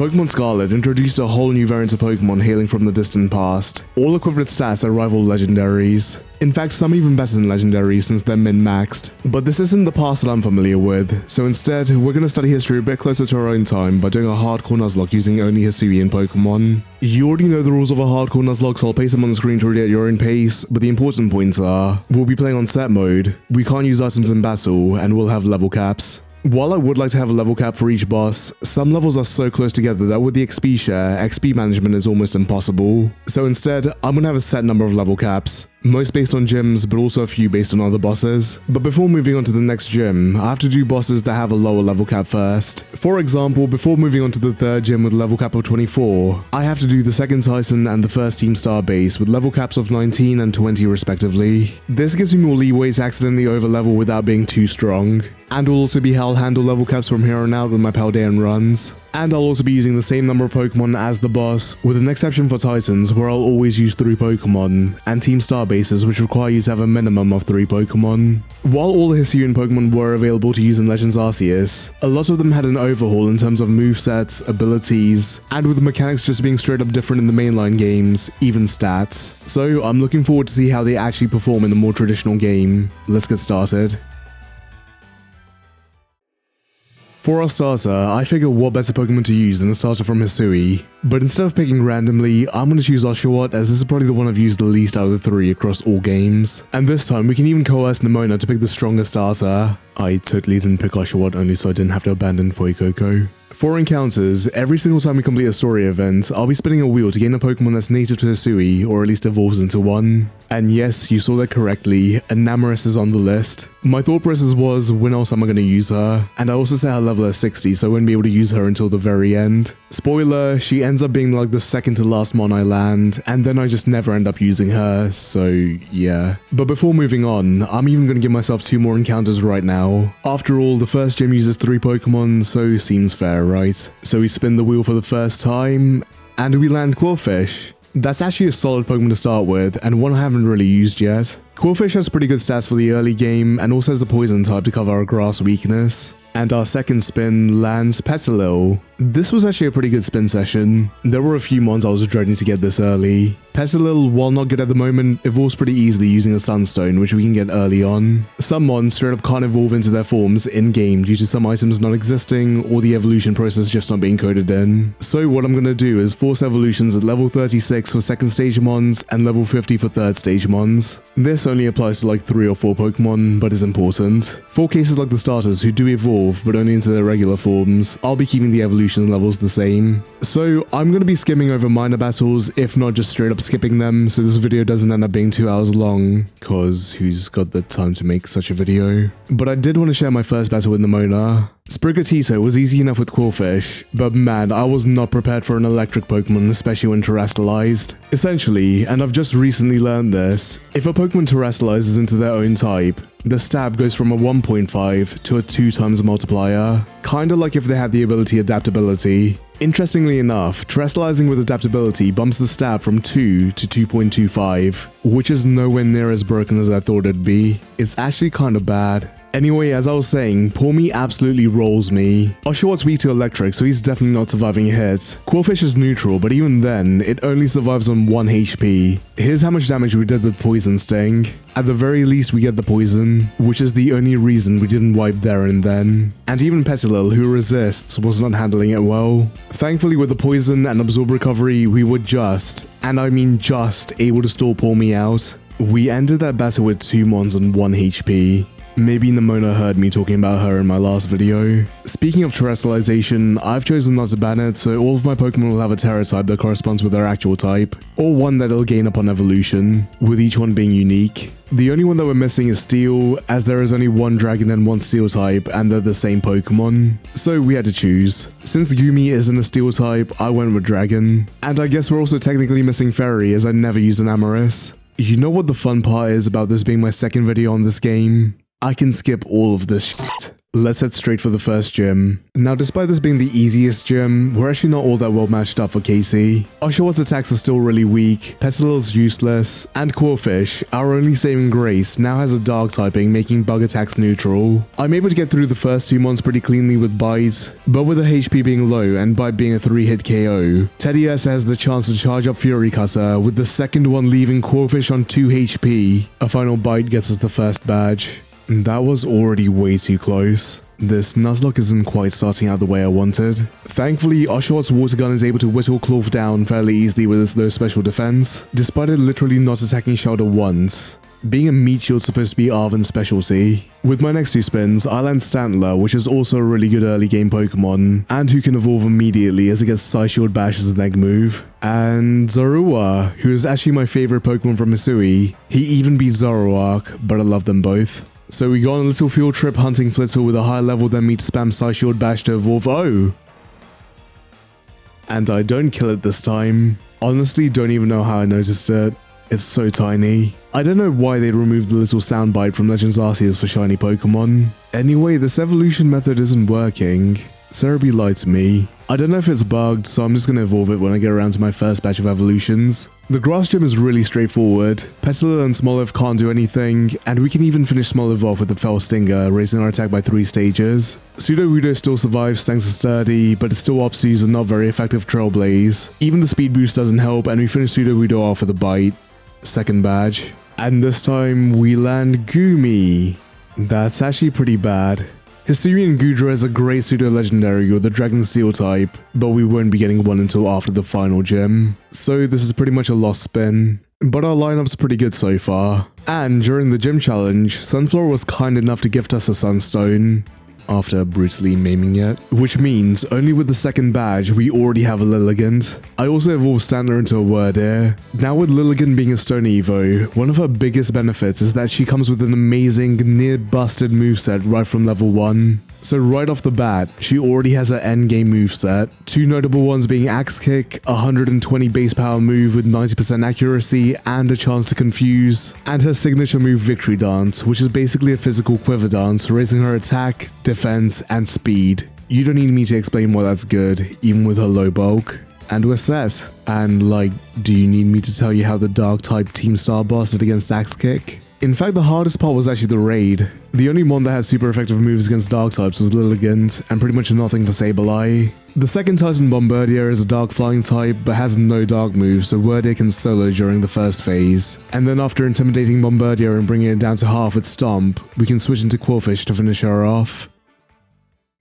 Pokemon Scarlet introduced a whole new variant of Pokemon hailing from the distant past, all equipped with stats that rival legendaries. In fact, some even better than legendaries since they're min-maxed. But this isn't the past that I'm familiar with, so instead, we're going to study history a bit closer to our own time by doing a hardcore Nuzlocke using only HISUIAN Pokemon. You already know the rules of a hardcore Nuzlocke, so I'll paste them on the screen to read at your own pace, but the important points are, we'll be playing on set mode, we can't use items in battle, and we'll have level caps. While I would like to have a level cap for each boss, some levels are so close together that with the XP share, XP management is almost impossible. So instead, I'm gonna have a set number of level caps, most based on gyms, but also a few based on other bosses. But before moving on to the next gym, I have to do bosses that have a lower level cap first. For example, before moving on to the third gym with a level cap of 24, I have to do the second Tyson and the first Team Star base with level caps of 19 and 20 respectively. This gives me more leeway to accidentally overlevel without being too strong. And will also be how I'll handle level caps from here on out with my Paldean runs. And I'll also be using the same number of Pokemon as the boss, with an exception for Titans where I'll always use 3 Pokemon, and Team Star bases which require you to have a minimum of 3 Pokemon. While all the HISUIAN Pokemon were available to use in Legends Arceus, a lot of them had an overhaul in terms of movesets, abilities, and with the mechanics just being straight up different in the mainline games, even stats. So I'm looking forward to see how they actually perform in the more traditional game. Let's get started. For our starter, I figure what better Pokemon to use than a starter from Hisui, but instead of picking randomly, I'm going to choose Oshawott as this is probably the one I've used the least out of the 3 across all games. And this time we can even coerce Nemona to pick the strongest starter. I totally didn't pick Oshawott only so I didn't have to abandon Fuecoco. For encounters, every single time we complete a story event, I'll be spinning a wheel to gain a Pokemon that's native to Hisui, or at least evolves into one. And yes, you saw that correctly, Enamorus is on the list. My thought process was, when else am I going to use her? And I also set her level at 60, so I wouldn't be able to use her until the very end. Spoiler, she ends up being like the second to last Mon I land, and then I just never end up using her, so yeah. But before moving on, I'm even going to give myself 2 more encounters right now. After all, the first gym uses 3 Pokemon, so seems fair, right? So we spin the wheel for the first time, and we land Quillfish. That's actually a solid Pokemon to start with, and one I haven't really used yet. Quillfish has pretty good stats for the early game, and also has a poison type to cover our grass weakness. And our second spin lands Petilil. This was actually a pretty good spin session. There were a few mons I was dreading to get this early. Petilil, while not good at the moment, evolves pretty easily using a Sunstone, which we can get early on. Some mons straight up can't evolve into their forms in-game due to some items not existing or the evolution process just not being coded in. So what I'm gonna do is force evolutions at level 36 for second stage mons and level 50 for third stage mons. This only applies to like 3 or 4 Pokemon, but is important. For cases like the starters who do evolve, but only into their regular forms, I'll be keeping the evolution levels the same. So I'm going to be skimming over minor battles, if not just straight up skipping them, so this video doesn't end up being 2 hours long, cause who's got the time to make such a video? But I did want to share my first battle with Nemona. Sprigatito was easy enough with Quillfish, but man, I was not prepared for an electric Pokemon, especially when terrestrialized. Essentially, and I've just recently learned this, if a Pokemon terrestrializes into their own type, the stab goes from a 1.5 to a 2 times multiplier, kinda like if they had the ability Adaptability. Interestingly enough, terrestrializing with Adaptability bumps the stab from 2 to 2.25, which is nowhere near as broken as I thought it'd be. It's actually kinda bad. Anyway, as I was saying, Poor Me absolutely rolls me. Oshawott's weak to electric, so he's definitely not surviving a hit. Quillfish is neutral, but even then, it only survives on 1 HP. Here's how much damage we did with Poison Sting. At the very least, we get the poison, which is the only reason we didn't wipe there and then. And even Petilil, who resists, was not handling it well. Thankfully, with the poison and absorb recovery, we were just, and I mean just, able to stall Poor Me out. We ended that battle with 2 mons on 1 HP. Maybe Nemona heard me talking about her in my last video. Speaking of terrestrialization, I've chosen not to ban it, so all of my Pokemon will have a Terra type that corresponds with their actual type, or one that it'll gain upon evolution, with each one being unique. The only one that we're missing is Steel, as there is only 1 Dragon and 1 Steel type, and they're the same Pokemon. So we had to choose. Since Yumi isn't a Steel type, I went with Dragon. And I guess we're also technically missing Fairy, as I never used an Enamorus. You know what the fun part is about this being my second video on this game? I can skip all of this shit. Let's head straight for the first gym. Now, despite this being the easiest gym, we're actually not all that well matched up for Casey. Oshawot's attacks are still really weak, Petilil's useless, and Corphish, our only saving grace, now has a dark typing, making bug attacks neutral. I'm able to get through the first 2 mons pretty cleanly with Bite, but with the HP being low and Bite being a 3-hit KO, Teddy S has the chance to charge up Fury Cutter, with the second one leaving Corphish on 2 HP. A final Bite gets us the first badge. That was already way too close. This Nuzlocke isn't quite starting out the way I wanted. Thankfully, Oshawot's water gun is able to whittle Clorf down fairly easily with its low special defense, despite it literally not attacking Shelter once. Being a meat shield's supposed to be Arven's specialty. With my next 2 spins, I land Stantler, which is also a really good early game Pokemon, and who can evolve immediately as it gets Side Shield Bash as an egg move. And Zorua, who is actually my favorite Pokemon from Hisui. He even beat Zoroark, but I love them both. So we go on a little field trip hunting Flittle with a higher level than me to spam Side Shield Bash to evolve. Oh! And I don't kill it this time. Honestly, don't even know how I noticed it. It's so tiny. I don't know why they removed the little soundbite from Legends Arceus for shiny Pokemon. Anyway, this evolution method isn't working. Cerebi lied to me. I don't know if it's bugged, so I'm just gonna evolve it when I get around to my first batch of evolutions. The grass gym is really straightforward. Petilil and Smoliv can't do anything, and we can even finish Smoliv off with a Fell Stinger, raising our attack by 3 stages. Sudowoodo still survives thanks to Sturdy, but it still opts to use a not very effective Trailblaze. Even the speed boost doesn't help, and we finish Sudowoodo off with a Bite. Second badge. And this time we land Goomy. That's actually pretty bad. Hisuian Goodra is a great pseudo-legendary with a Dragon Steel type, but we won't be getting one until after the final gym. So this is pretty much a lost spin. But our lineup's pretty good so far. And during the gym challenge, Sunflower was kind enough to gift us a Sunstone, after brutally maiming it, which means only with the second badge we already have a Lilligant. I also evolved Stantler into a Wordeer. Now with Lilligant being a Stone Evo, one of her biggest benefits is that she comes with an amazing near busted moveset right from level 1. So right off the bat, she already has her endgame moveset, 2 notable ones being Axe Kick, 120 base power move with 90% accuracy and a chance to confuse, and her signature move Victory Dance, which is basically a physical quiver dance, raising her attack, defense, and speed. You don't need me to explain why that's good, even with her low bulk. And we're set. And like, do you need me to tell you how the Dark type Team Star bossed against Axe Kick? In fact, the hardest part was actually the raid. The only mon that had super effective moves against Dark types was Lilligant, and pretty much nothing for Sableye. The second Titan Bombardier is a Dark flying type, but has no Dark moves, so Wordeer can solo during the first phase. And then after intimidating Bombardier and bringing it down to half with Stomp, we can switch into Quillfish to finish her off.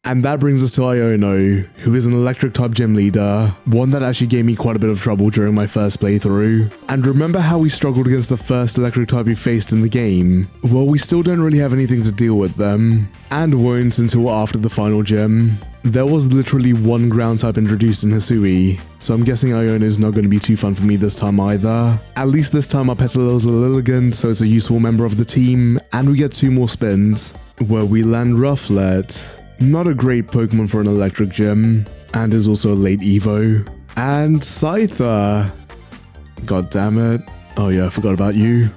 And that brings us to Iono, who is an electric type gym leader, one that actually gave me quite a bit of trouble during my first playthrough. And remember how we struggled against the first electric type we faced in the game? Well, we still don't really have anything to deal with them, and won't until after the final gym. There was literally one ground type introduced in Hisui, so I'm guessing Iono is not going to be too fun for me this time either. At least this time our Petilil's a Lilligant, so it's a useful member of the team, and we get 2 more spins, where we land Rufflet. Not a great Pokemon for an electric gym, and is also a late Evo. And Scyther. God damn it. Oh yeah, I forgot about you.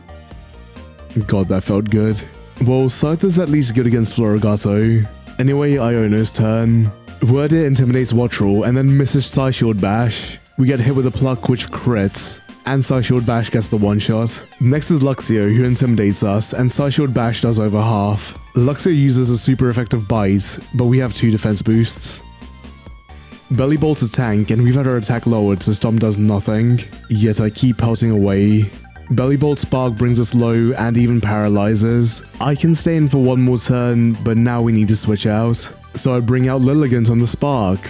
God, that felt good. Well, Scyther's at least good against Florigato. Anyway, Iono's turn. Wordeer intimidates Wattrel and then misses Side Shield Bash. We get hit with a Pluck which crits, and Side Shield Bash gets the one-shot. Next is Luxio, who intimidates us, and Side Shield Bash does over half. Luxio uses a super effective Bite, but we have 2 defense boosts. Belly Bolt's a tank, and we've had our attack lowered so Stomp does nothing, yet I keep pelting away. Belly Bolt Spark brings us low and even paralyzes. I can stay in for one more turn, but now we need to switch out. So I bring out Lilligant on the Spark.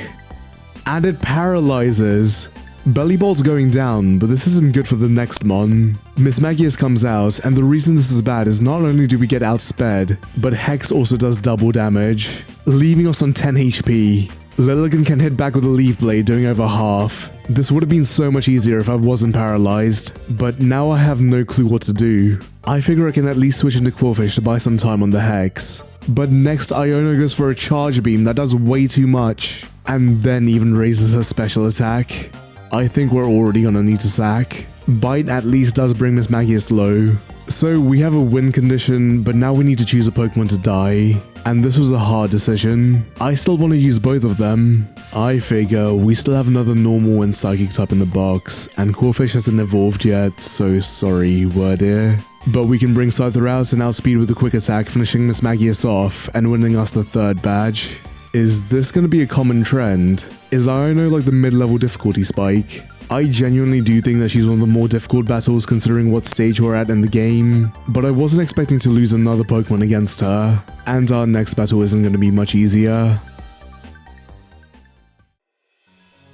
And it paralyzes. Belly Bolt's going down, but this isn't good for the next mon. Mismagius comes out, and the reason this is bad is not only do we get outsped, but Hex also does double damage, leaving us on 10 HP. Lilligant can hit back with a Leaf Blade, doing over half. This would have been so much easier if I wasn't paralyzed, but now I have no clue what to do. I figure I can at least switch into Quillfish to buy some time on the Hex. But next Iono goes for a Charge Beam that does way too much, and then even raises her special attack. I think we're already gonna need to sack. Bite at least does bring Mismagius low. So we have a win condition, but now we need to choose a Pokemon to die. and this was a hard decision. I still want to use both of them. I figure we still have another normal and psychic type in the box, and Corphish hasn't evolved yet, so sorry, word here. But we can bring Scyther out and outspeed with a quick attack, finishing Miss Magius off and winning us the 3rd badge. Is this going to be a common trend? Is Iono like the mid-level difficulty spike? I genuinely do think that she's one of the more difficult battles considering what stage we're at in the game, but I wasn't expecting to lose another Pokemon against her, and our next battle isn't going to be much easier.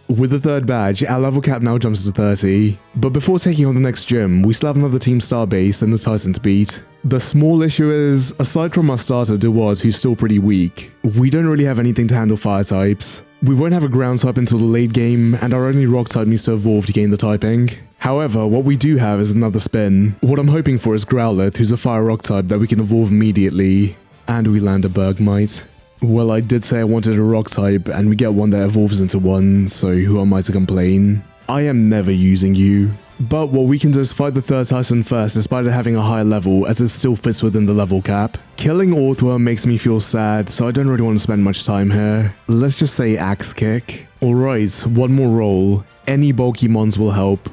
With the 3rd badge, our level cap now jumps to 30, but before taking on the next gym, we still have another Team Star base and the Titan to beat. The small issue is, aside from our starter Dewart, who's still pretty weak, we don't really have anything to handle fire types. We won't have a ground type until the late game, and our only rock type needs to evolve to gain the typing. However, what we do have is another spin. What I'm hoping for is Growlithe, who's a fire rock type that we can evolve immediately, and we land a Bergmite. Well, I did say I wanted a rock type, and we get one that evolves into one, so who am I to complain? I am never using you. But what we can do is fight the 3rd Titan first despite it having a high level, as it still fits within the level cap. Killing Orthworm makes me feel sad, so I don't really want to spend much time here. Let's just say Axe Kick. Alright, one more roll. Any bulky mons will help.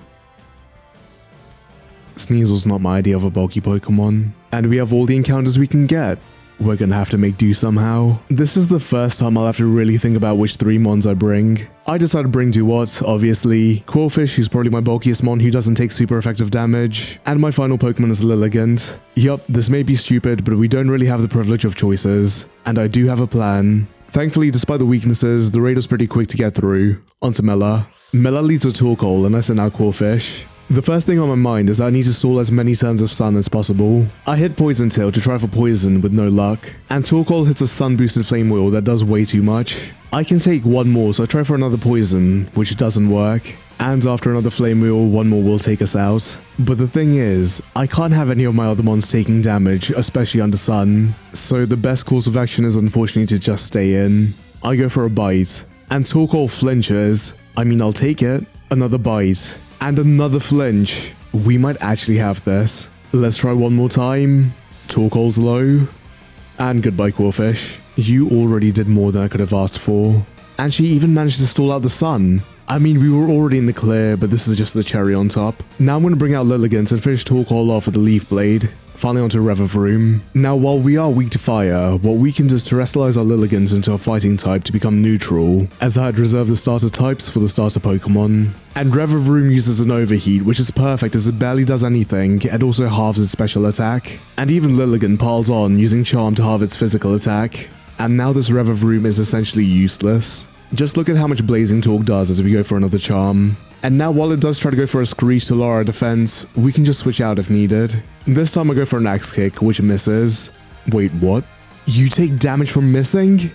Sneasel's not my idea of a bulky Pokemon. And we have all the encounters we can get. We're gonna have to make do somehow. This is the first time I'll have to really think about which 3 mons I bring. I decided to bring Dewott, obviously, Quillfish, who's probably my bulkiest mon who doesn't take super effective damage, and my final Pokemon is Lilligant. Yup, this may be stupid, but we don't really have the privilege of choices, and I do have a plan. Thankfully, despite the weaknesses, the raid was pretty quick to get through. Onto Mela. Mela leads with Torkoal, and I send out Quillfish. The first thing on my mind is that I need to stall as many turns of Sun as possible. I hit Poison Tail to try for Poison with no luck, and Torkoal hits a Sun boosted Flame Wheel that does way too much. I can take one more, so I try for another Poison, which doesn't work, and after another Flame Wheel, one more will take us out. But the thing is, I can't have any of my other mons taking damage, especially under Sun, so the best course of action is unfortunately to just stay in. I go for a bite, and Torkoal flinches. I mean, I'll take it. Another bite. And another flinch. We might actually have this. Let's try one more time. Torkoal's low. And goodbye, Quillfish. You already did more than I could have asked for. And she even managed to stall out the Sun. I mean, we were already in the clear, but this is just the cherry on top. Now I'm going to bring out Lilligant and finish Torkoal off with the Leaf Blade. Finally onto Revavroom. Now while we are weak to fire, what we can do is terrestrialize our Lilligant into a fighting type to become neutral, as I had reserved the starter types for the starter Pokemon. And Revavroom uses an overheat, which is perfect as it barely does anything and also halves its special attack. And even Lilligant piles on, using Charm to halve its physical attack. And now this Revavroom is essentially useless. Just look at how much Blazing Talk does as we go for another Charm. And now while it does try to go for a Screech to lower our defense, we can just switch out if needed. This time I go for an Axe Kick, which misses. Wait, what? You take damage from missing?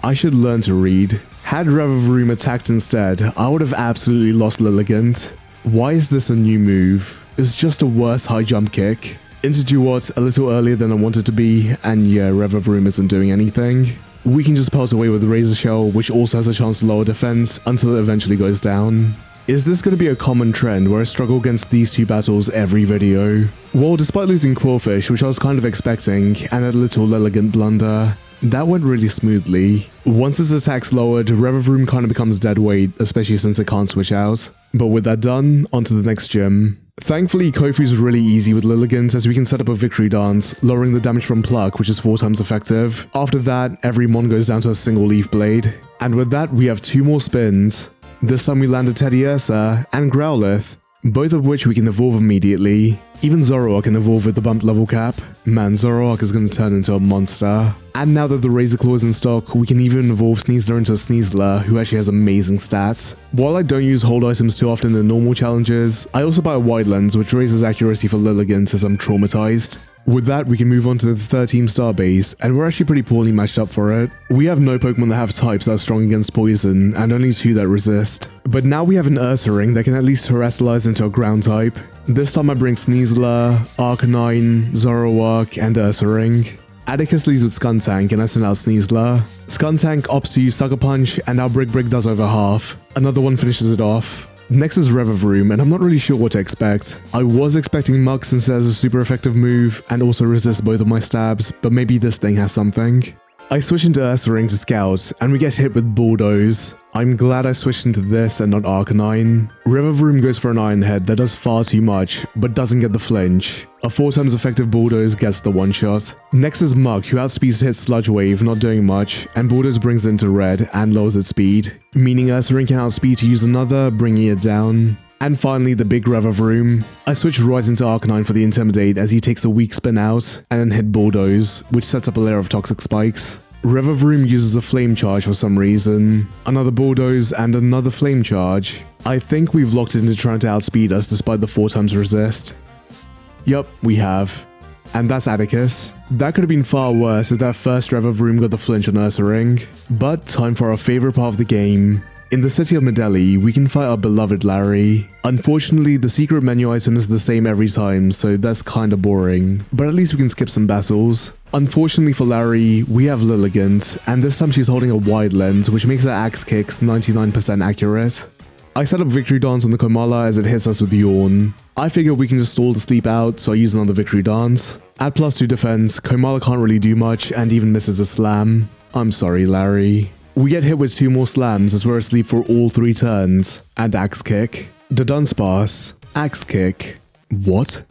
I should learn to read. Had Revavroom attacked instead, I would have absolutely lost Lilligant. Why is this a new move? It's just a worse high jump kick. Into Duat a little earlier than I wanted to be, and yeah, Revavroom isn't doing anything. We can just pelt away with the Razor Shell, which also has a chance to lower defense until it eventually goes down. Is this going to be a common trend where I struggle against these two battles every video? Well, despite losing Quillfish, which I was kind of expecting, and a little Lilligant blunder, that went really smoothly. Once its attack's lowered, Revavroom kind of becomes dead weight, especially since it can't switch out. But with that done, onto the next gym. Thankfully, Kofu's really easy with Lilligant as we can set up a Victory Dance, lowering the damage from Pluck, which is 4 times effective. After that, every mon goes down to a single Leaf Blade. And with that, we have 2 more spins. This time we landed Teddiursa and Growlithe, both of which we can evolve immediately. Even Zoroark can evolve with the bumped level cap. Man, Zoroark is going to turn into a monster. And now that the Razor Claw is in stock, we can even evolve Sneasler into a Sneasler, who actually has amazing stats. While I don't use hold items too often in normal challenges, I also buy a wide lens, which raises accuracy for Lilligant as I'm traumatized. With that, we can move on to the 13 star base, and we're actually pretty poorly matched up for it. We have no Pokemon that have types that are strong against poison, and only 2 that resist. But now we have an Ursaring that can at least terrestrialize into a ground type. This time I bring Sneasler, Arcanine, Zoroark, and Ursaring. Atticus leads with Skuntank, and I send out Sneasler. Skuntank opts to use Sucker Punch, and our Brick does over half. Another one finishes it off. Next is Revavroom, and I'm not really sure what to expect. I was expecting Muk since it has a super effective move, and also resists both of my stabs, but maybe this thing has something. I switch into Ursaring to scout, and we get hit with Bulldoze. I'm glad I switched into this and not Arcanine. Revavroom goes for an Iron Head that does far too much, but doesn't get the flinch. A 4 times effective Bulldoze gets the one-shot. Next is Muk, who outspeeds to hit Sludge Wave, not doing much, and Bulldoze brings it into red and lowers its speed, meaning Ursaring can outspeed to use another, bringing it down. And finally, the big Revavroom. I switch right into Arcanine for the Intimidate as he takes a weak spin out, and then hit Bulldoze, which sets up a layer of Toxic Spikes. Revavroom uses a Flame Charge for some reason, another Bulldoze, and another Flame Charge. I think we've locked it into trying to outspeed us despite the 4 times resist. Yup, we have. And that's Atticus. That could have been far worse if that first Revavroom got the flinch on Ursaring. But time for our favorite part of the game. In the city of Medeli, we can fight our beloved Larry. Unfortunately, the secret menu item is the same every time, so that's kinda boring. But at least we can skip some battles. Unfortunately for Larry, we have Lilligant, and this time she's holding a wide lens, which makes her axe kicks 99% accurate. I set up Victory Dance on the Komala as it hits us with Yawn. I figure we can just stall the sleep out, so I use another Victory Dance. At +2 defense, Komala can't really do much and even misses a slam. I'm sorry, Larry. We get hit with 2 more slams as we're asleep for all 3 turns, and Axe Kick. The Dunsparce, Axe Kick. What?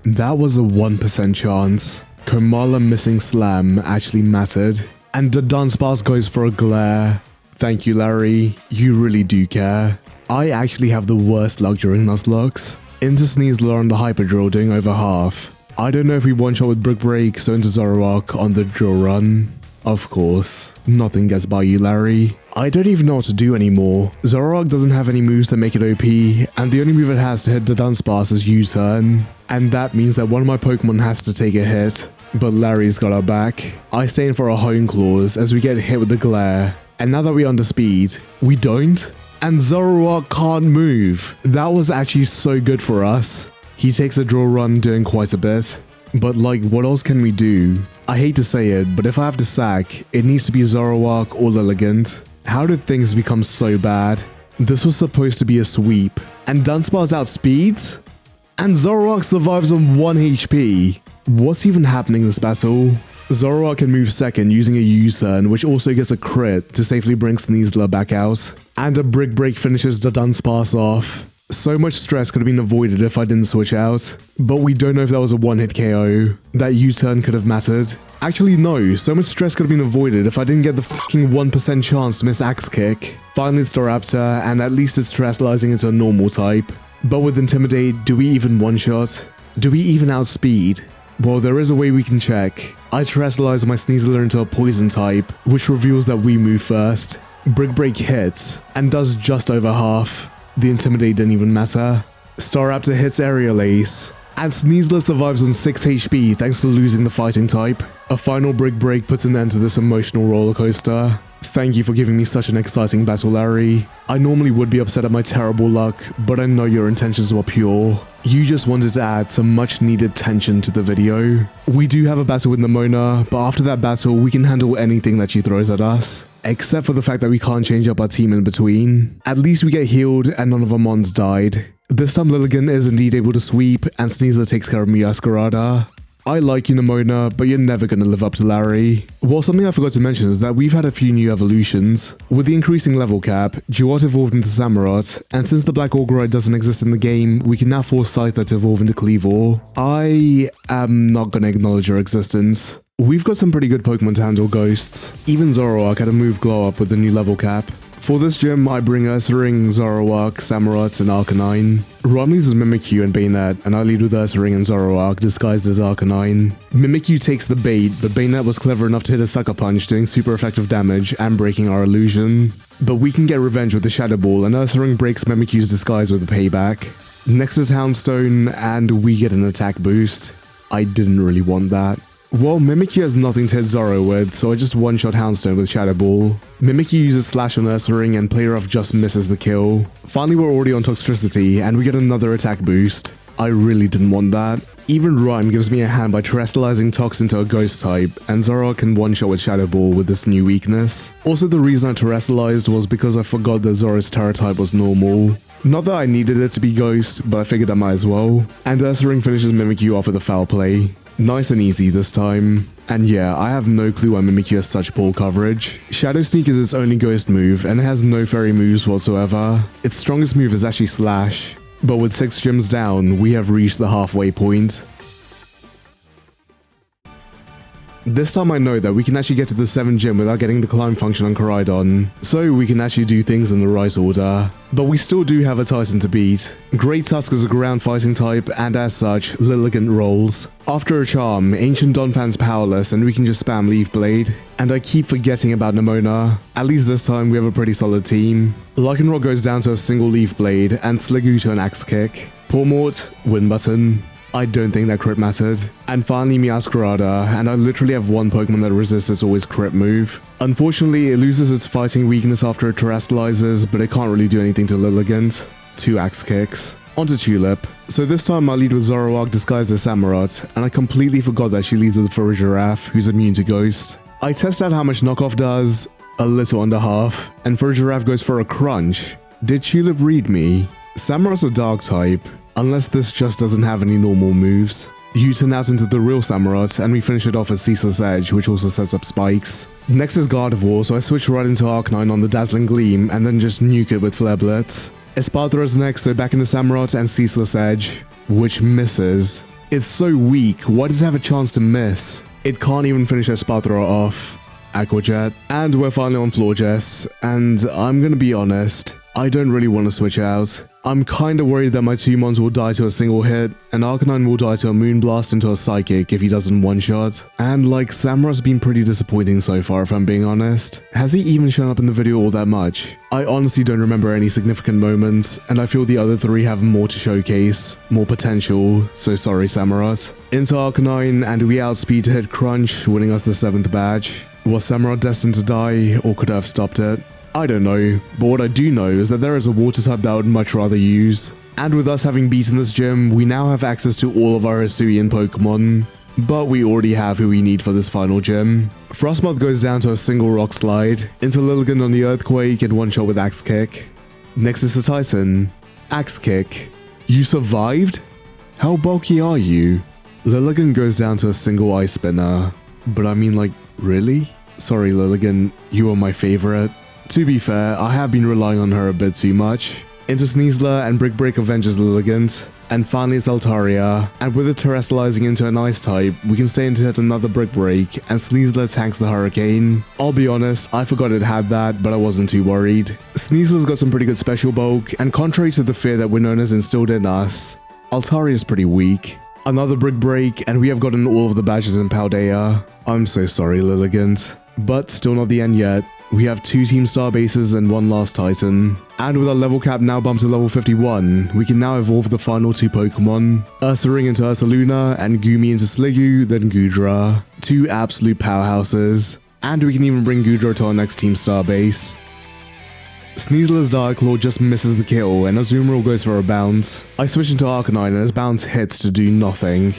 That was a 1% chance. Komala missing slam actually mattered, and the Dunsparce goes for a glare. Thank you, Larry, you really do care. I actually have the worst luck during Nuzlocke. Into Sneasler on the Hyper Drill doing over half. I don't know if we one-shot with Brick Break, so into Zoroark on the Drill Run. Of course, nothing gets by you, Larry. I don't even know what to do anymore. Zoroark doesn't have any moves that make it OP, and the only move it has to hit the Dunsparce is U-turn. And that means that one of my Pokemon has to take a hit, but Larry's got our back. I stay in for a Hone Claws as we get hit with the glare, and now that we're under speed, we don't? And Zoroark can't move. That was actually so good for us. He takes a Drill Run doing quite a bit. But like, what else can we do? I hate to say it, but if I have to sack, it needs to be Zoroark or Lilligant. How did things become so bad? This was supposed to be a sweep, and Dunsparce outspeeds? And Zoroark survives on 1 HP. What's even happening in this battle? Zoroark can move second using a U-turn, which also gets a crit to safely bring Sneasler back out. And a Brick Break finishes the Dunsparce off. So much stress could have been avoided if I didn't switch out, but we don't know if that was a one-hit KO. That U-turn could have mattered. Actually no, so much stress could have been avoided if I didn't get the fucking 1% chance to miss Axe Kick. Finally it's Staraptor, and at least it's terrestrializing into a normal type. But with Intimidate, do we even one-shot? Do we even outspeed? Well, there is a way we can check. I terrestrialize my Sneasler into a poison type, which reveals that we move first. Brick Break hits, and does just over half. The Intimidate didn't even matter. Staraptor hits Aerial Ace, and Sneasler survives on 6 HP thanks to losing the fighting type. A final Brick Break puts an end to this emotional roller coaster. Thank you for giving me such an exciting battle, Larry. I normally would be upset at my terrible luck, but I know your intentions were pure. You just wanted to add some much needed tension to the video. We do have a battle with Nemona, but after that battle we can handle anything that she throws at us. Except for the fact that we can't change up our team in between. At least we get healed and none of our mons died. This time Lilligant is indeed able to sweep, and Sneasler takes care of Miascarada. I like you, Nemona, but you're never gonna live up to Larry. Well, something I forgot to mention is that we've had a few new evolutions. With the increasing level cap, Duat evolved into Samurott, and since the Black Augurite doesn't exist in the game, we can now force Scyther to evolve into Cleavor. I am not gonna acknowledge your existence. We've got some pretty good Pokemon to handle ghosts. Even Zoroark had a move glow up with the new level cap. For this gym, I bring Ursaring, Zoroark, Samurott, and Arcanine. Ron leads with Mimikyu and Bayonet, and I lead with Ursaring and Zoroark disguised as Arcanine. Mimikyu takes the bait, but Bayonet was clever enough to hit a Sucker Punch, doing super effective damage and breaking our illusion. But we can get revenge with the Shadow Ball, and Ursaring breaks Mimikyu's disguise with a payback. Next is Houndstone, and we get an attack boost. I didn't really want that. Well, Mimikyu has nothing to hit Zoro with, so I just one-shot Houndstone with Shadow Ball. Mimikyu uses Slash on Ursaring and Play Rough just misses the kill. Finally we're already on Toxtricity, and we get another attack boost. I really didn't want that. Even Rhyme gives me a hand by terrestrializing Tox into a Ghost type, and Zoroark can one-shot with Shadow Ball with this new weakness. Also, the reason I terrestrialized was because I forgot that Zoro's Terra type was normal. Not that I needed it to be Ghost, but I figured I might as well. And Ursaring finishes Mimikyu off with a foul play. Nice and easy this time. And yeah, I have no clue why Mimikyu has such poor coverage. Shadow Sneak is its only ghost move and it has no fairy moves whatsoever. Its strongest move is actually Slash. But with 6 gyms down, we have reached the halfway point. This time I know that we can actually get to the 7th gym without getting the climb function on Koraidon, so we can actually do things in the right order. But we still do have a Titan to beat. Great Tusk is a ground fighting type, and as such, Lilligant rolls. After a charm, Ancient Donphan's powerless and we can just spam Leaf Blade. And I keep forgetting about Nemona. At least this time we have a pretty solid team. Lycanroc goes down to a single Leaf Blade, and Sliggoo to an Axe Kick. Pormort, win button. I don't think that crit mattered. And finally Meowscarada, and I literally have one Pokemon that resists its always crit move. Unfortunately, it loses its fighting weakness after it terrestrializes, but it can't really do anything to Lilligant. 2 Axe Kicks. Onto Tulip. So this time I lead with Zoroark disguised as Samurott, and I completely forgot that she leads with Farigiraf, who's immune to Ghost. I test out how much knockoff does, a little under half, and Farigiraf goes for a crunch. Did Tulip read me? Samurott's a dark type, unless this just doesn't have any normal moves. U-turn out into the real Samurott, and we finish it off with Ceaseless Edge, which also sets up spikes. Next is Gardevoir, so I switch right into Arcanine on the Dazzling Gleam, and then just nuke it with Flare Blitz. Espathra's next, so back into Samurott and Ceaseless Edge, which misses. It's so weak, why does it have a chance to miss? It can't even finish Espathra off. Aqua Jet. And we're finally on Florges, and I'm gonna be honest, I don't really want to switch out. I'm kinda worried that my 2 mons will die to a single hit, and Arcanine will die to a Moonblast into a Psychic if he doesn't one-shot. And like, Samurott's been pretty disappointing so far if I'm being honest. Has he even shown up in the video all that much? I honestly don't remember any significant moments, and I feel the other 3 have more to showcase, more potential, so sorry Samurott. Into Arcanine, and we outspeed to hit Crunch, winning us the 7th badge. Was Samurott destined to die, or could I have stopped it? I don't know, but what I do know is that there is a water type that I would much rather use. And with us having beaten this gym, we now have access to all of our HISUIAN Pokemon. But we already have who we need for this final gym. Frostmoth goes down to a single Rock Slide, into Lilligant on the Earthquake and one-shot with Axe Kick. Next is the Titan. Axe Kick. You survived? How bulky are you? Lilligant goes down to a single Ice Spinner. But I mean, like, really? Sorry Lilligant, you are my favorite. To be fair, I have been relying on her a bit too much. Into Sneasler, and Brick Break avenges Lilligant. And finally it's Altaria, and with it terrestrializing into an ice type, we can stay into hit another Brick Break, and Sneasler tanks the Hurricane. I'll be honest, I forgot it had that, but I wasn't too worried. Sneasler's got some pretty good special bulk, and contrary to the fear that Winona's instilled in us, Altaria's pretty weak. Another Brick Break, and we have gotten all of the badges in Paldea. I'm so sorry Lilligant. But still not the end yet. We have 2 Team Star bases and 1 last Titan. And with our level cap now bumped to level 51, we can now evolve the final 2 Pokemon. Ursaring into Ursaluna, and Goomy into Sliggoo, then Goodra. 2 absolute powerhouses. And we can even bring Goodra to our next Team Star base. Sneasler's Dark Claw just misses the kill, and Azumarill goes for a bounce. I switch into Arcanine, and his bounce hits to do nothing.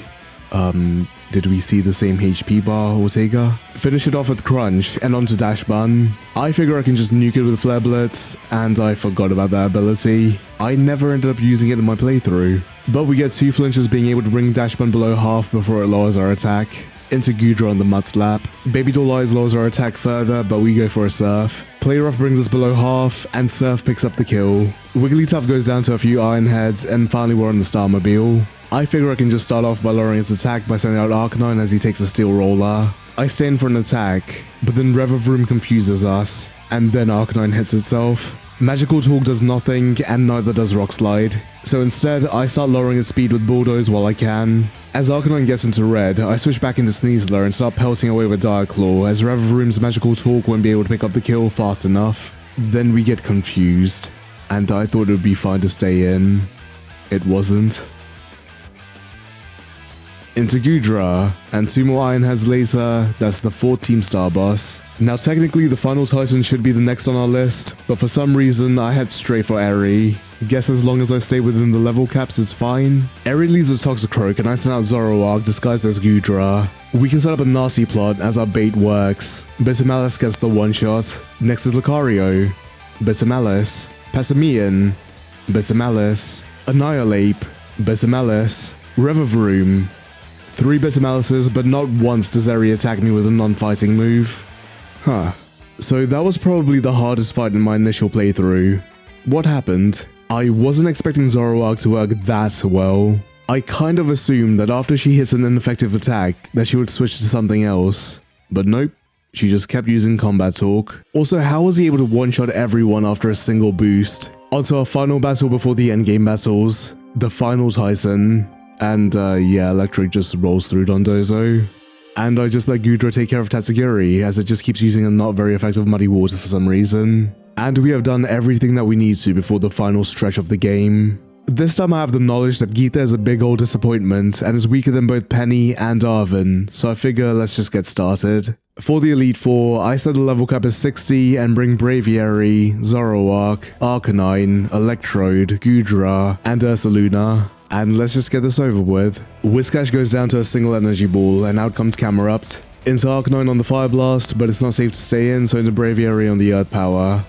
Did we see the same HP bar, Ortega? Finish it off with Crunch, and onto Dash Bun. I figure I can just nuke it with Flare Blitz, and I forgot about that ability. I never ended up using it in my playthrough. But we get 2 flinches being able to bring Dash Bun below half before it lowers our attack. Into Goodra on the Mud Slap. Baby Doll Eyes lowers our attack further, but we go for a Surf. Play Rough brings us below half, and Surf picks up the kill. Wigglytuff goes down to a few Iron Heads, and finally we're on the Starmobile. I figure I can just start off by lowering its attack by sending out Arcanine as he takes a Steel Roller. I stay in for an attack, but then Revavroom confuses us, and then Arcanine hits itself. Magical Talk does nothing, and neither does Rock Slide. So instead, I start lowering its speed with Bulldoze while I can. As Arcanine gets into red, I switch back into Sneasler and start pelting away with Dark Claw, as Revavroom's Magical Talk won't be able to pick up the kill fast enough. Then we get confused, and I thought it would be fine to stay in. It wasn't. Into Goodra, and 2 more Iron Heads later, that's the 4th Team Star boss. Now technically the final Titan should be the next on our list, but for some reason I head straight for Eri. Guess as long as I stay within the level caps is fine. Eri leads with Toxicroak, and I send out Zoroark disguised as Goodra. We can set up a nasty plot as our bait works. Bittermalice gets the one-shot. Next is Lucario. Bittermalice. Passimian. Bittermalice. Annihilate. Bittermalice. Revavroom. 3 Bitter Malices, but not once does Eri attack me with a non-fighting move. Huh. So that was probably the hardest fight in my initial playthrough. What happened? I wasn't expecting Zoroark to work that well. I kind of assumed that after she hits an ineffective attack, that she would switch to something else. But nope, she just kept using combat talk. Also, how was he able to one-shot everyone after a single boost? Onto our final battle before the endgame battles, the final Tyson. And yeah, Electric just rolls through Dondozo. And I just let Goodra take care of Tatsugiri, as it just keeps using a not very effective Muddy Water for some reason. And we have done everything that we need to before the final stretch of the game. This time I have the knowledge that Geeta is a big old disappointment and is weaker than both Penny and Arven, so I figure let's just get started. For the Elite Four, I set the level cap as 60 and bring Braviary, Zoroark, Arcanine, Electrode, Goodra, and Ursaluna. And let's just get this over with. Whiscash goes down to a single energy ball and out comes Camerupt. Into Arcanine on the Fire Blast, but it's not safe to stay in, so into Braviary on the Earth Power.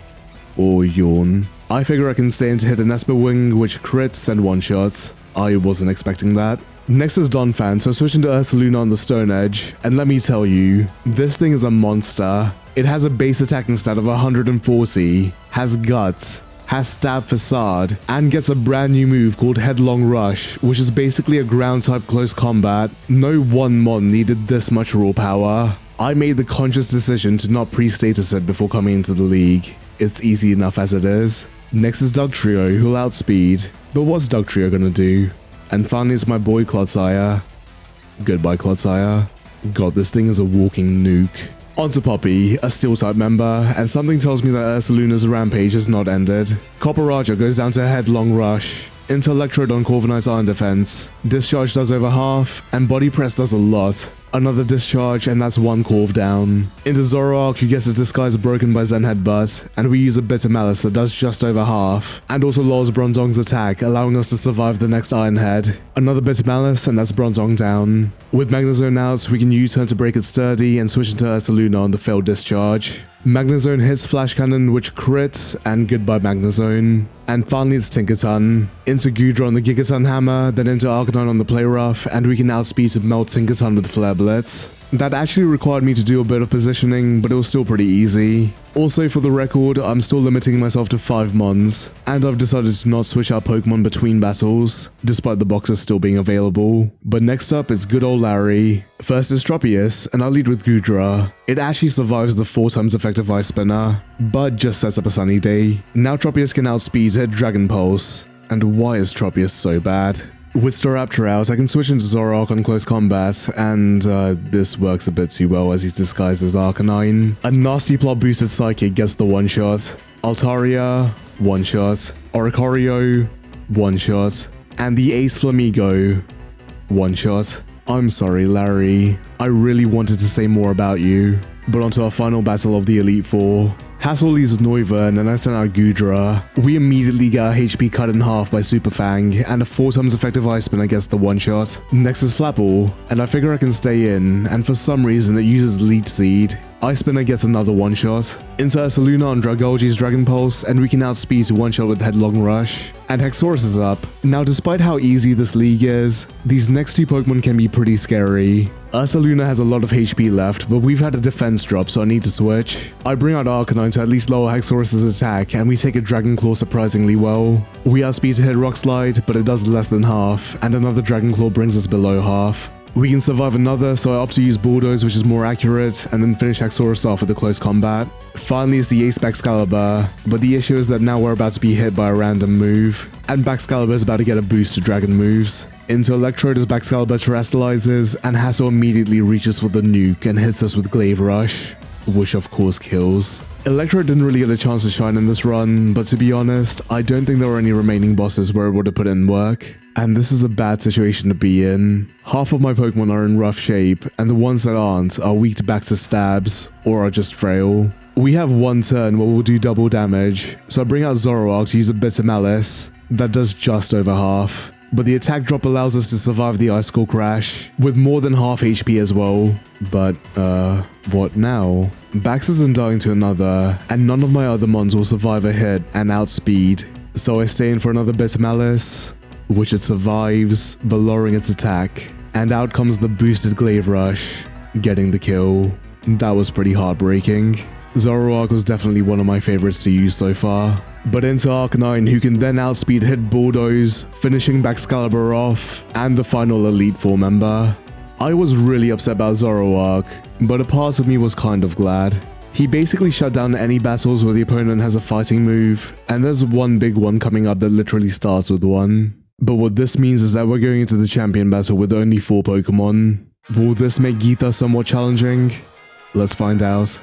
Or Yawn. I figure I can stay in to hit an Esper Wing, which crits and one-shots. I wasn't expecting that. Next is Donphan, so switch into Ursaluna on the Stone Edge, and let me tell you, this thing is a monster. It has a base attacking stat of 140, has Guts, has Stab Facade, and gets a brand new move called Headlong Rush, which is basically a ground-type close combat. No one mon needed this much raw power. I made the conscious decision to not pre-status it before coming into the league. It's easy enough as it is. Next is Dugtrio, who'll outspeed. But what's Dugtrio gonna do? And finally it's my boy Clodsire. Goodbye Clodsire. God, this thing is a walking nuke. Onto Poppy, a Steel-type member, and something tells me that Ursaluna's rampage has not ended. Copperaja goes down to a Headlong Rush. Into Electrode on Corviknight's Iron Defense. Discharge does over half, and Body Press does a lot. Another discharge, and that's one Corv down. Into Zoroark, who gets his disguise broken by Zen Headbutt, and we use a Bitter Malice that does just over half, and also lowers Bronzong's attack, allowing us to survive the next Iron Head. Another Bitter Malice, and that's Bronzong down. With Magnezone out, we can U-turn to break it sturdy and switch into Ursaluna on the failed discharge. Magnezone hits Flash Cannon, which crits, and goodbye Magnezone. And finally it's Tinkaton. Into Goodra on the Gigaton Hammer, then into Arcanine on the Play Rough, and we can outspeed to melt Tinkaton with Flare Blitz. That actually required me to do a bit of positioning, but it was still pretty easy. Also, for the record, I'm still limiting myself to 5 mons, and I've decided to not switch out Pokemon between battles, despite the boxes still being available. But next up is good old Larry. First is Tropius, and I'll lead with Goodra. It actually survives the 4 times effective Ice Spinner, but just sets up a sunny day. Now Tropius can outspeed to hit Dragon Pulse. And why is Tropius so bad? With Staraptor out, I can switch into Zoroark on close combat, and this works a bit too well as he's disguised as Arcanine. A nasty plot boosted Psychic gets the one-shot. Altaria, one-shot. Oricorio, one-shot. And the Ace Flamigo, one-shot. I'm sorry, Larry. I really wanted to say more about you. But onto our final battle of the Elite Four. Hassel leaves with Noivern and I send out Goodra. We immediately get our HP cut in half by Super Fang, and a 4 times effective Ice Spin against the one-shot. Next is Flapple, and I figure I can stay in, and for some reason it uses Leech Seed. Ice Spinner gets another one-shot. Into Ursaluna on Dragolgi's Dragon Pulse, and we can outspeed to one-shot with Headlong Rush. And Hexorus is up. Now despite how easy this league is, these next 2 Pokemon can be pretty scary. Ursaluna has a lot of HP left, but we've had a defense drop, so I need to switch. I bring out Arcanine to at least lower Hexorus' attack, and we take a Dragon Claw surprisingly well. We outspeed to hit Rock Slide, but it does less than half, and another Dragon Claw brings us below half. We can survive another, so I opt to use Bulldoze, which is more accurate, and then finish Hexorus off with a close combat. Finally is the Ace Baxcalibur, but the issue is that now we're about to be hit by a random move, and Baxcalibur is about to get a boost to Dragon moves. Into Electrode as Baxcalibur terrestrializes, and Hassel immediately reaches for the nuke and hits us with Glaive Rush, which of course kills. Electrode didn't really get a chance to shine in this run, but to be honest, I don't think there were any remaining bosses where it would have put in work. And this is a bad situation to be in. Half of my Pokemon are in rough shape, and the ones that aren't are weak to Bax's stabs, or are just frail. We have one turn where we'll do double damage, so I bring out Zoroark to use a Bitter Malice. That does just over half. But the attack drop allows us to survive the Ice Skull Crash, with more than half HP as well. But, what now? Bax isn't dying to another, and none of my other mons will survive a hit and outspeed. So I stay in for another Bitter Malice, which it survives, but lowering its attack. and out comes the boosted Glaive Rush, getting the kill. That was pretty heartbreaking. Zoroark was definitely one of my favorites to use so far. But into Arcanine, who can then outspeed hit Bulldoze, finishing Baxcalibur off, and the final Elite Four member. I was really upset about Zoroark, but a part of me was kind of glad. He basically shut down any battles where the opponent has a fighting move, and there's one big one coming up that literally starts with one. But what this means is that we're going into the champion battle with only 4 Pokemon. Will this make Geeta somewhat challenging? Let's find out.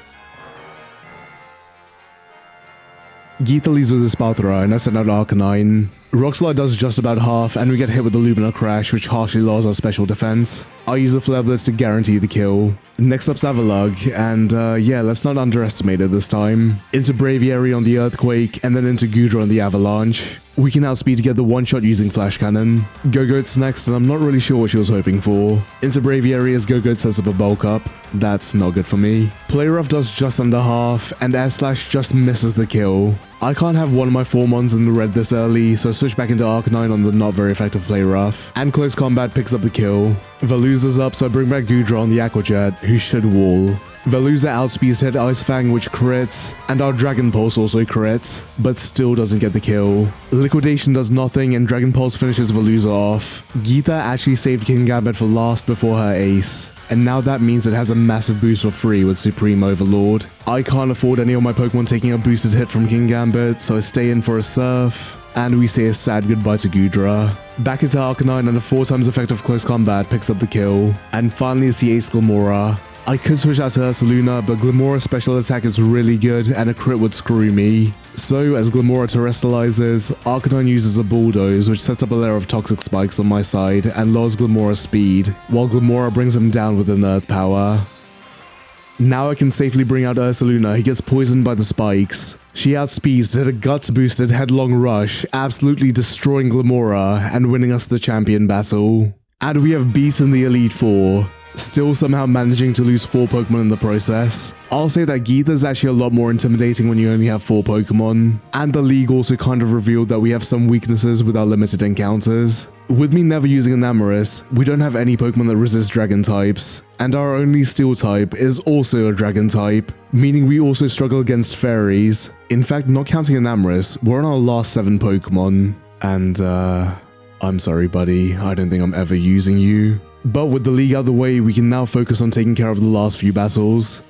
Geeta leads with Espathra and I send out Arcanine. Rock Slide does just about half and we get hit with the Lumina Crash, which harshly lowers our special defense. I use the Flare Blitz to guarantee the kill. Next up's Avalugg, and yeah, let's not underestimate it this time. Into Braviary on the Earthquake, and then into Goodra on the Avalanche. We can outspeed to get the one-shot using Flash Cannon. Go-Goat's next, and I'm not really sure what she was hoping for. Into Braviary as Go-Goat sets up a bulk up. That's not good for me. Play Rough does just under half, and Air Slash just misses the kill. I can't have one of my 4 mons in the red this early, so I switch back into Arcanine on the not very effective Play Rough. And Close Combat picks up the kill. Veluza's up, so I bring back Goodra on the Aqua Jet, who should wall. Veluza outspeeds hit Ice Fang, which crits, and our Dragon Pulse also crits, but still doesn't get the kill. Liquidation does nothing, and Dragon Pulse finishes Veluza off. Geeta actually saved Kingambit for last before her ace, and now that means it has a massive boost for free with Supreme Overlord. I can't afford any of my Pokemon taking a boosted hit from Kingambit, so I stay in for a Surf, and we say a sad goodbye to Goodra. Back into Arcanine, and a 4 times effective Close Combat picks up the kill, and finally it's the Ace Glamora. I could switch out to Ursaluna, but Glamora's special attack is really good and a crit would screw me. So as Glamora terrestrializes, Arcanine uses a Bulldoze, which sets up a layer of Toxic Spikes on my side and lowers Glamora's speed, while Glamora brings him down with an Earth Power. Now I can safely bring out Ursaluna, who gets poisoned by the spikes. She outspeeds to hit a Guts boosted Headlong Rush, absolutely destroying Glamora and winning us the champion battle. And we have beaten the Elite Four, still somehow managing to lose 4 Pokemon in the process. I'll say that Geeta is actually a lot more intimidating when you only have 4 Pokemon, and the league also kind of revealed that we have some weaknesses with our limited encounters. With me never using an Amoris, we don't have any Pokemon that resist Dragon types, and our only Steel type is also a Dragon type, meaning we also struggle against Fairies. In fact, not counting an Amoris, we're on our last 7 Pokemon, and I'm sorry buddy, I don't think I'm ever using you. But with the league out of the way, we can now focus on taking care of the last few battles.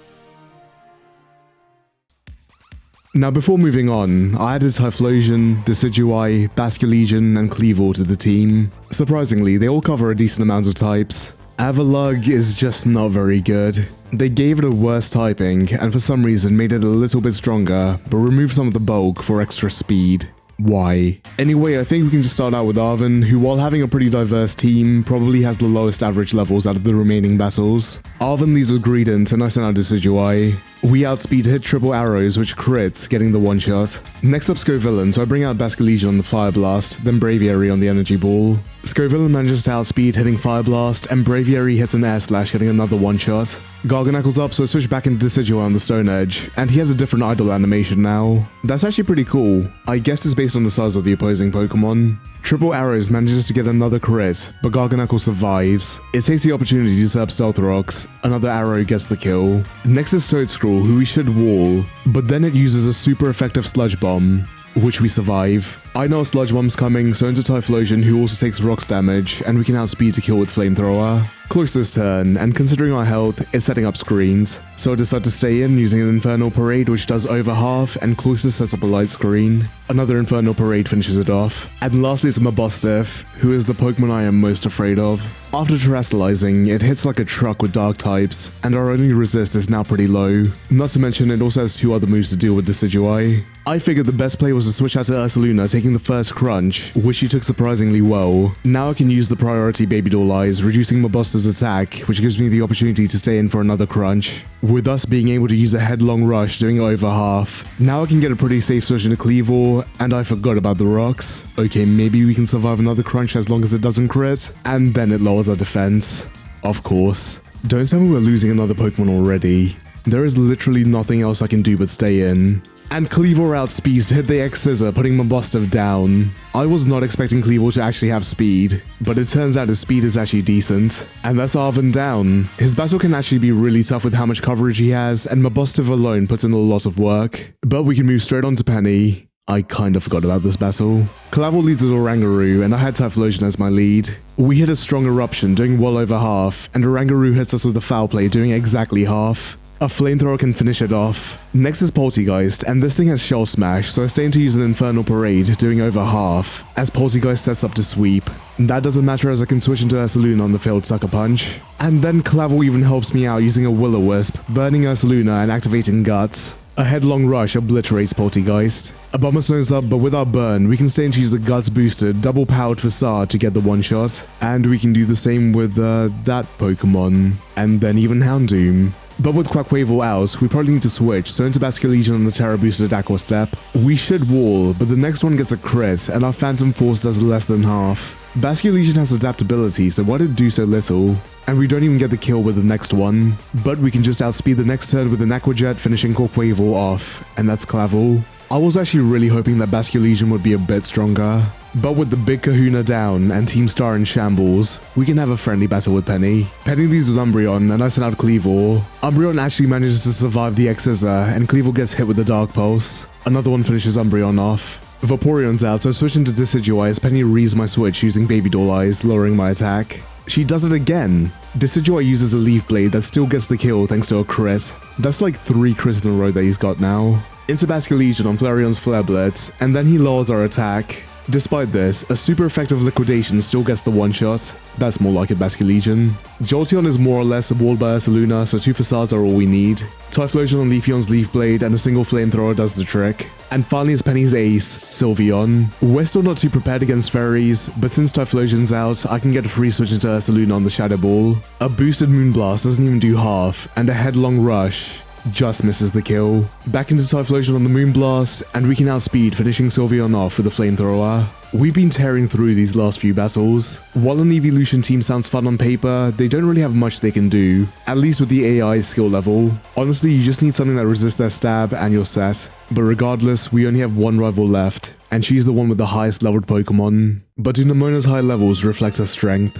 Now before moving on, I added Typhlosion, Decidueye, Basculegion, and Cleavor to the team. Surprisingly, they all cover a decent amount of types. Avalugg is just not very good. They gave it a worse typing, and for some reason made it a little bit stronger, but removed some of the bulk for extra speed. Why? Anyway, I think we can just start out with Arven, who while having a pretty diverse team, probably has the lowest average levels out of the remaining battles. Arven leads with Greedent, and I send out Decidueye. We outspeed hit triple arrows, which crits, getting the one-shot. Next up Scovillain, so I bring out Basculegion on the Fire Blast, then Braviary on the Energy Ball. Scovillain manages to outspeed, hitting Fire Blast, and Braviary hits an Air Slash, getting another one-shot. Garganacle's up, so I switch back into Decidueye on the Stone Edge, and he has a different idle animation now. That's actually pretty cool. I guess it's based on the size of the opposing Pokemon. Triple Arrows manages to get another crit, but Garganacl survives. It takes the opportunity to set up Stealth Rocks. Another arrow gets the kill. Next is Toadscruel, who we should wall, but then it uses a super effective Sludge Bomb, which we survive. I know a Sludge Bomb's coming, so into Typhlosion, who also takes rocks damage, and we can outspeed to kill with Flamethrower. Cloister's turn, and considering our health, it's setting up screens. So I decide to stay in using an Infernal Parade, which does over half, and Cloister sets up a light screen. Another Infernal Parade finishes it off. And lastly is Mabostiff, who is the Pokemon I am most afraid of. After terrestrializing, it hits like a truck with dark types, and our only resist is now pretty low. Not to mention it also has 2 other moves to deal with Decidueye. I figured the best play was to switch out to Ursaluna, taking the first crunch, which she took surprisingly well. Now I can use the priority Baby Doll Eyes, reducing Mabostiff's attack, which gives me the opportunity to stay in for another crunch, with us being able to use a Headlong Rush doing over half. Now I can get a pretty safe switch into Cleavor, and I forgot about the rocks. Okay, maybe we can survive another crunch as long as it doesn't crit, and then it lowers our defense. Of course. Don't tell me we're losing another Pokemon already. There is literally nothing else I can do but stay in. And Cleavor outspeeds to hit the X-Scissor, putting Mabostive down. I was not expecting Cleavor to actually have speed, but it turns out his speed is actually decent. And that's Arven down. His battle can actually be really tough with how much coverage he has, and Mabostive alone puts in a lot of work. But we can move straight on to Penny. I kind of forgot about this battle. Clavell leads with Oranguru, and I had Typhlosion as my lead. We hit a strong eruption, doing well over half, and Oranguru hits us with a foul play, doing exactly half. A flamethrower can finish it off. Next is Poltegeist, and this thing has Shell Smash, so I stay in to use an Infernal Parade, doing over half, as Poltegeist sets up to sweep. That doesn't matter as I can switch into Ursaluna on the failed Sucker Punch. And then Clavell even helps me out using a Will-O-Wisp, burning Ursaluna and activating Guts. A Headlong Rush obliterates Poltegeist. A Bomber slows up, but with our burn, we can stay in to use a Guts boosted, double-powered Facade to get the one-shot. And we can do the same with that Pokemon, and then even Houndoom. But with Quaquaval out, we probably need to switch, so into Basculegion on the Terra boosted Aqua Step. We should wall, but the next one gets a crit, and our Phantom Force does less than half. Basculegion has adaptability, so why did it do so little? And we don't even get the kill with the next one. But we can just outspeed the next turn with an Aqua Jet, finishing Quaquaval off, and that's Clavell. I was actually really hoping that Basculegion would be a bit stronger. But with the big Kahuna down and Team Star in shambles, we can have a friendly battle with Penny. Penny leads with Umbreon, and I send out Cleavor. Umbreon actually manages to survive the X-Scissor, and Cleavor gets hit with the Dark Pulse. Another one finishes Umbreon off. Vaporeon's out, so I switch into Decidueye as Penny reads my switch using Baby Doll Eyes, lowering my attack. She does it again. Decidueye uses a Leaf Blade that still gets the kill thanks to a crit. That's like 3 crits in a row that he's got now. Into Basculegion on Flareon's Flare Blitz, and then he lowers our attack. Despite this, a super effective liquidation still gets the one-shot. That's more like a Basculegion. Jolteon is more or less walled by Ursaluna, so 2 Facades are all we need. Typhlosion on Leafeon's Leaf Blade, and a single Flamethrower does the trick. And finally is Penny's ace, Sylveon. We're still not too prepared against fairies, but since Typhlosion's out, I can get a free switch into Ursaluna on the Shadow Ball. A boosted Moonblast doesn't even do half, and a Headlong Rush just misses the kill. Back into Typhlosion on the Moonblast, and we can outspeed, finishing Sylveon off with a Flamethrower. We've been tearing through these last few battles. While an evolution team sounds fun on paper, they don't really have much they can do, at least with the AI skill level. Honestly, you just need something that resists their stab and you're set. But regardless, we only have one rival left, and she's the one with the highest leveled Pokemon. But do Nemona's high levels reflect her strength?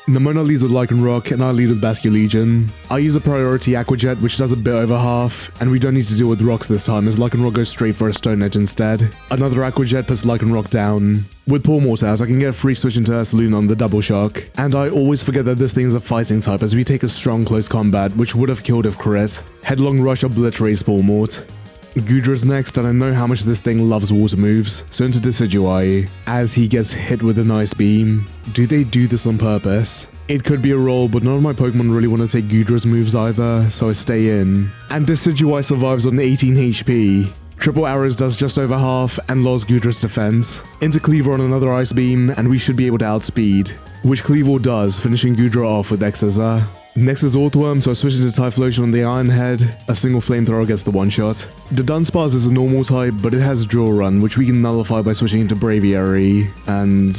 Nemona leads with Lycanroc, and I lead with Basculegion. I use a priority Aqua Jet, which does a bit over half, and we don't need to deal with rocks this time as Lycanroc goes straight for a Stone Edge instead. Another Aqua Jet puts Lycanroc down. With Pawmort out, I can get a free switch into Ursaluna on the Double Shock, and I always forget that this thing is a fighting type as we take a strong close combat, which would have killed if crit. Headlong Rush obliterates Pawmort. Goodra's next, and I know how much this thing loves water moves, so into Decidueye, as he gets hit with an Ice Beam. Do they do this on purpose? It could be a roll, but none of my Pokemon really want to take Goodra's moves either, so I stay in. And Decidueye survives on 18 HP. Triple Arrows does just over half, and lowers Goodra's defense. Into Cleavor on another Ice Beam, and we should be able to outspeed, which Cleavor does, finishing Goodra off with X-Scissor. Next is Orthworm, so I switch into Typhlosion on the Iron Head. A single Flamethrower gets the one-shot. The Dunsparce is a normal type, but it has Drill Run, which we can nullify by switching into Braviary. And,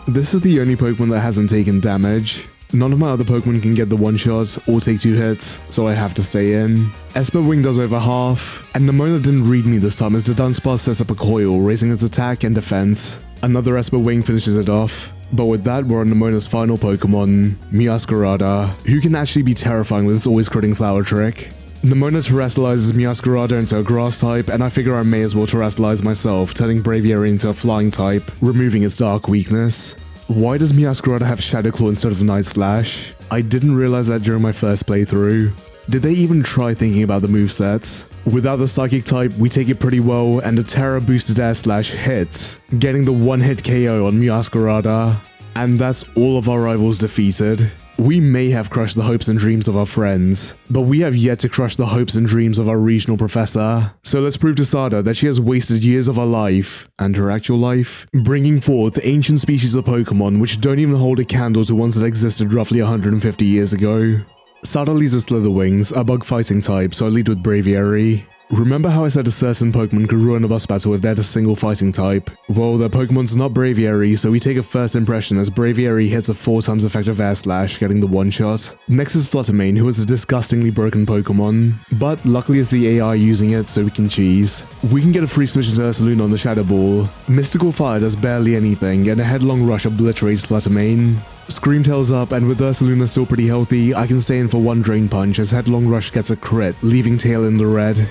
this is the only Pokemon that hasn't taken damage. None of my other Pokemon can get the one-shot or take 2 hits, so I have to stay in. Esper Wing does over half, and Nemona didn't read me this time as the Dunsparce sets up a coil, raising its attack and defense. Another Esper Wing finishes it off. But with that, we're on Nemona's final Pokemon, Meowscarada, who can actually be terrifying with its always critting Flower trick. Nemona terrestrializes Meowscarada into a Grass type, and I figure I may as well terrestrialize myself, turning Braviary into a Flying type, removing its Dark weakness. Why does Meowscarada have Shadow Claw instead of Night Slash? I didn't realize that during my first playthrough. Did they even try thinking about the movesets? Without the Psychic type, we take it pretty well, and a Terra boosted Air Slash hits, getting the one-hit KO on Meowscarada. And that's all of our rivals defeated. We may have crushed the hopes and dreams of our friends, but we have yet to crush the hopes and dreams of our regional professor. So let's prove to Sada that she has wasted years of her life, and her actual life, bringing forth ancient species of Pokemon which don't even hold a candle to ones that existed roughly 150 years ago. Sada leads with Slitherwings, a bug fighting type, so I lead with Braviary. Remember how I said a certain Pokemon could ruin a boss battle if they had a single fighting type? Well, their Pokemon's not Braviary, so we take a first impression as Braviary hits a 4 times effective air slash, getting the one-shot. Next is Fluttermane, who is a disgustingly broken Pokemon, but luckily it's the AI using it, so we can cheese. We can get a free switch into Ursaluna on the Shadow Ball. Mystical Fire does barely anything, and a Headlong Rush obliterates Fluttermane. Scream Tail's up, and with Ursaluna still pretty healthy, I can stay in for one Drain Punch as Headlong Rush gets a crit, leaving Tail in the red.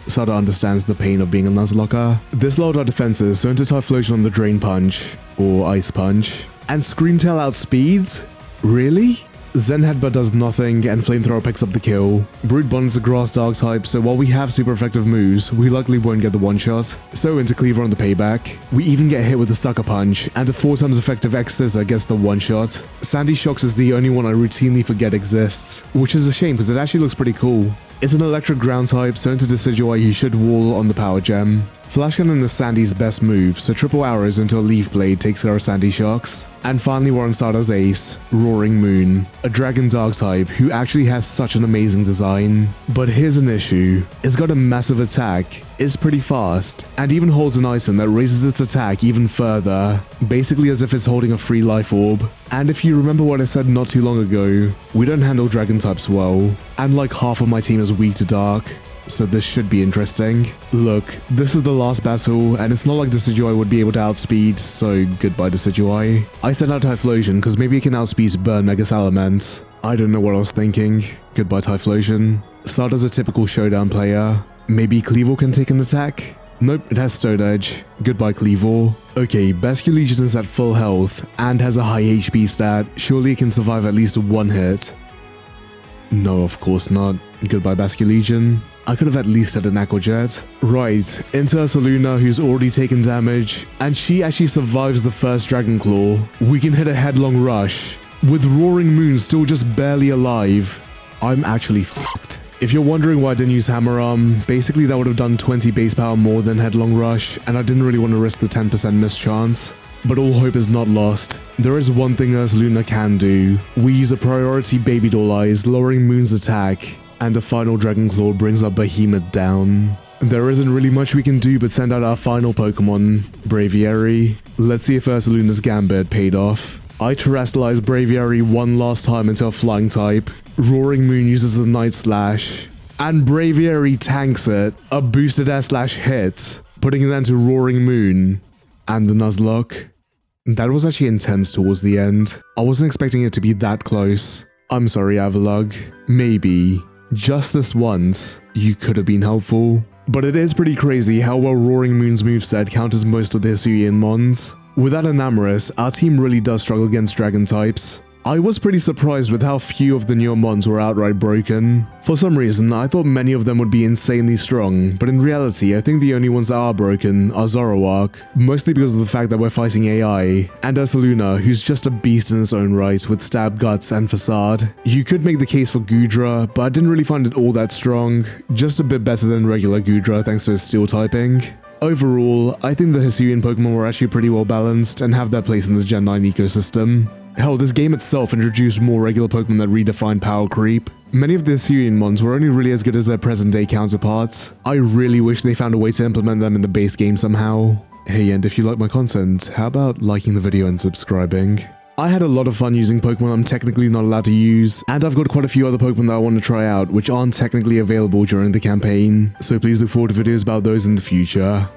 Sada understands the pain of being a Nuzlocke. This lowered our defenses, so into Typhlosion on the Drain Punch, or Ice Punch. And Scream Tail outspeeds? Really? Zen Headbutt does nothing, and Flamethrower picks up the kill. Brute Bond is a Grass Dark type, so while we have super effective moves, we likely won't get the one-shot. So into Cleaver on the payback. We even get hit with the Sucker Punch, and a 4 times effective X-Scissor gets the one-shot. Sandy Shocks is the only one I routinely forget exists, which is a shame because it actually looks pretty cool. It's an electric ground type, so into Decidueye you should wall on the Power Gem. Flash Cannon is Sandy's best move, so triple arrows into a Leaf Blade takes care of Sandy Shocks. And finally we're on Sada's ace, Roaring Moon, a Dragon Dark type who actually has such an amazing design. But here's an issue, it's got a massive attack, is pretty fast, and even holds an item that raises its attack even further, basically as if it's holding a free life orb. And if you remember what I said not too long ago, we don't handle dragon types well, and like half of my team is weak to dark, so this should be interesting. Look, this is the last battle, and it's not like Decidueye would be able to outspeed, so goodbye Decidueye. I sent out Typhlosion because maybe it can outspeed Burn Mega Salamence. I don't know what I was thinking. Goodbye Typhlosion. Sada's a typical showdown player. Maybe Cleavor can take an attack? Nope, it has Stone Edge. Goodbye Cleavor. Okay, Basculegion is at full health and has a high HP stat. Surely it can survive at least one hit. No, of course not. Goodbye Basculegion. I could have at least had an Aqua Jet. Right, into Ursaluna who's already taken damage, and she actually survives the first Dragon Claw. We can hit a Headlong Rush, with Roaring Moon still just barely alive. I'm actually fucked. If you're wondering why I didn't use Hammer Arm, basically that would have done 20 base power more than Headlong Rush, and I didn't really want to risk the 10% miss chance. But all hope is not lost. There is one thing Ursaluna can do. We use a priority Baby Doll Eyes, lowering Moon's attack, and a final Dragon Claw brings our Behemoth down. There isn't really much we can do but send out our final Pokemon, Braviary. Let's see if Ursaluna's Gambit paid off. I terrestrialize Braviary one last time into a flying type. Roaring Moon uses a Night Slash, and Braviary tanks it. A boosted air slash hit, putting it into Roaring Moon and the Nuzlocke. That was actually intense towards the end. I wasn't expecting it to be that close. I'm sorry, Avalugg. Maybe, just this once, you could have been helpful. But it is pretty crazy how well Roaring Moon's moveset counters most of the HISUIAN mons. Without Enamorus, our team really does struggle against dragon types. I was pretty surprised with how few of the newer mons were outright broken. For some reason, I thought many of them would be insanely strong, but in reality, I think the only ones that are broken are Zoroark, mostly because of the fact that we're fighting AI, and Ursaluna, who's just a beast in its own right with Stab Guts and Facade. You could make the case for Goodra, but I didn't really find it all that strong, just a bit better than regular Goodra thanks to its steel typing. Overall, I think the HISUIAN Pokemon were actually pretty well balanced and have their place in this Gen 9 ecosystem. Hell, this game itself introduced more regular Pokemon that redefined power creep. Many of the HISUIAN mons were only really as good as their present day counterparts. I really wish they found a way to implement them in the base game somehow. Hey, and if you like my content, how about liking the video and subscribing? I had a lot of fun using Pokemon I'm technically not allowed to use, and I've got quite a few other Pokemon that I want to try out which aren't technically available during the campaign, so please look forward to videos about those in the future.